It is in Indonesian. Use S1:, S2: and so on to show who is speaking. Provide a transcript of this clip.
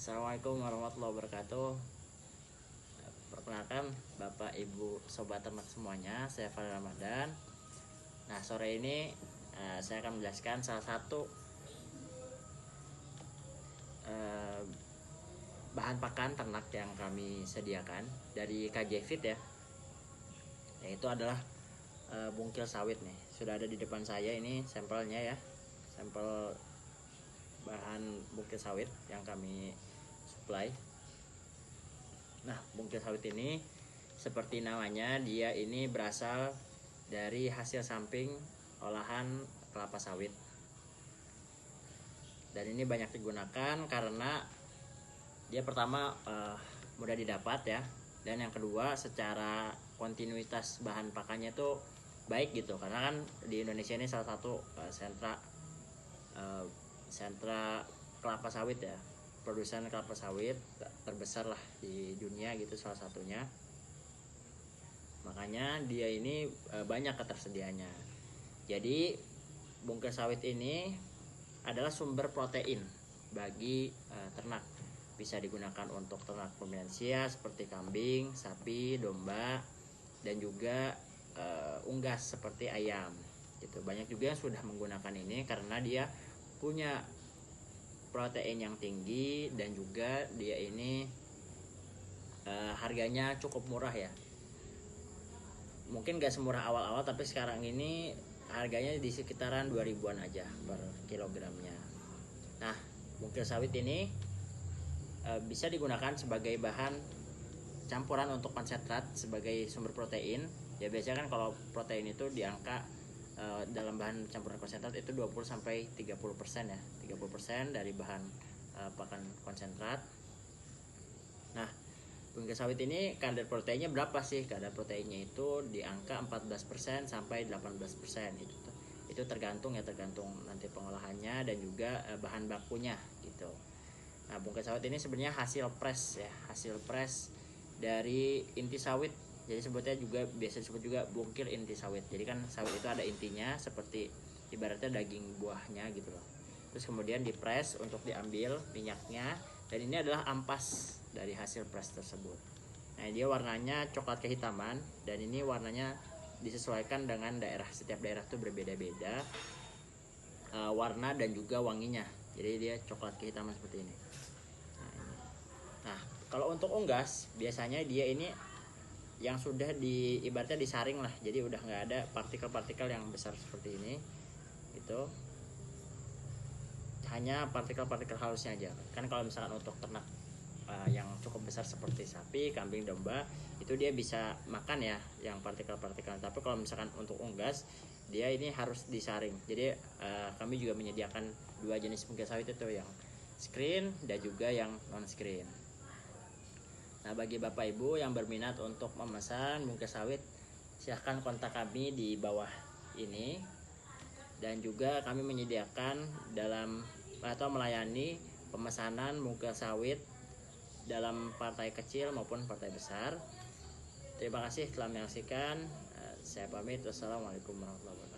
S1: Assalamualaikum warahmatullahi wabarakatuh. Perkenalkan Bapak Ibu Sobat Ternak semuanya, saya Fadil Ramadan. Nah, sore ini saya akan menjelaskan salah satu bahan pakan ternak yang kami sediakan dari KJ Feed ya. Yaitu adalah bungkil sawit nih. Sudah ada di depan saya, ini sampelnya ya. Sampel bahan bungkil sawit yang kami supply. Nah, bungkil sawit ini seperti namanya, dia ini berasal dari hasil samping olahan kelapa sawit. Dan ini banyak digunakan karena dia pertama mudah didapat ya, dan yang kedua secara kontinuitas bahan pakannya itu baik gitu, karena kan di Indonesia ini salah satu sentra kelapa sawit ya, produsen kelapa sawit terbesar lah di dunia gitu, salah satunya. Makanya dia ini banyak ketersediaannya. Jadi bungkil sawit ini adalah sumber protein bagi ternak. Bisa digunakan untuk ternak ruminansia seperti kambing, sapi, domba, dan juga unggas seperti ayam gitu. Banyak juga yang sudah menggunakan ini karena dia punya protein yang tinggi, dan juga dia ini harganya cukup murah ya. Mungkin gak semurah awal-awal, tapi sekarang ini harganya di sekitaran 2000-an aja per kilogramnya. Nah, bungkil sawit ini bisa digunakan sebagai bahan campuran untuk konsentrat sebagai sumber protein. Ya biasanya kan kalau protein itu di angka dalam bahan campuran konsentrat itu 20-30% ya. 30% dari bahan pakan konsentrat. Nah, bungkil sawit ini kadar proteinnya berapa sih? Kadar proteinnya itu di angka 14% sampai 18%. Itu tergantung nanti pengolahannya dan juga bahan bakunya gitu. Nah, bungkil sawit ini sebenarnya hasil press ya, hasil press dari inti sawit. Jadi sebutnya juga biasa disebut juga bungkil inti sawit. Jadi kan sawit itu ada intinya seperti ibaratnya daging buahnya gitu loh. Terus kemudian dipres untuk diambil minyaknya, dan ini adalah ampas dari hasil press tersebut. Nah, dia warnanya coklat kehitaman, dan ini warnanya disesuaikan dengan daerah. Setiap daerah tuh berbeda-beda warna dan juga wanginya. Jadi dia coklat kehitaman seperti ini. Nah, kalau untuk unggas biasanya dia ini yang sudah ibaratnya disaring lah, jadi udah nggak ada partikel-partikel yang besar seperti ini. Itu hanya partikel-partikel halusnya aja. Kan kalau misalkan untuk ternak yang cukup besar seperti sapi, kambing, domba, itu dia bisa makan ya yang partikel-partikel. Tapi kalau misalkan untuk unggas, dia ini harus disaring. Jadi kami juga menyediakan dua jenis bungkil sawit itu, yang screen dan juga yang non screen. Nah, bagi Bapak Ibu yang berminat untuk memesan bungkil sawit, silahkan kontak kami di bawah ini. Dan juga kami menyediakan melayani pemesanan bungkil sawit dalam partai kecil maupun partai besar. Terima kasih telah menyaksikan. Saya pamit. Wassalamualaikum warahmatullahi wabarakatuh.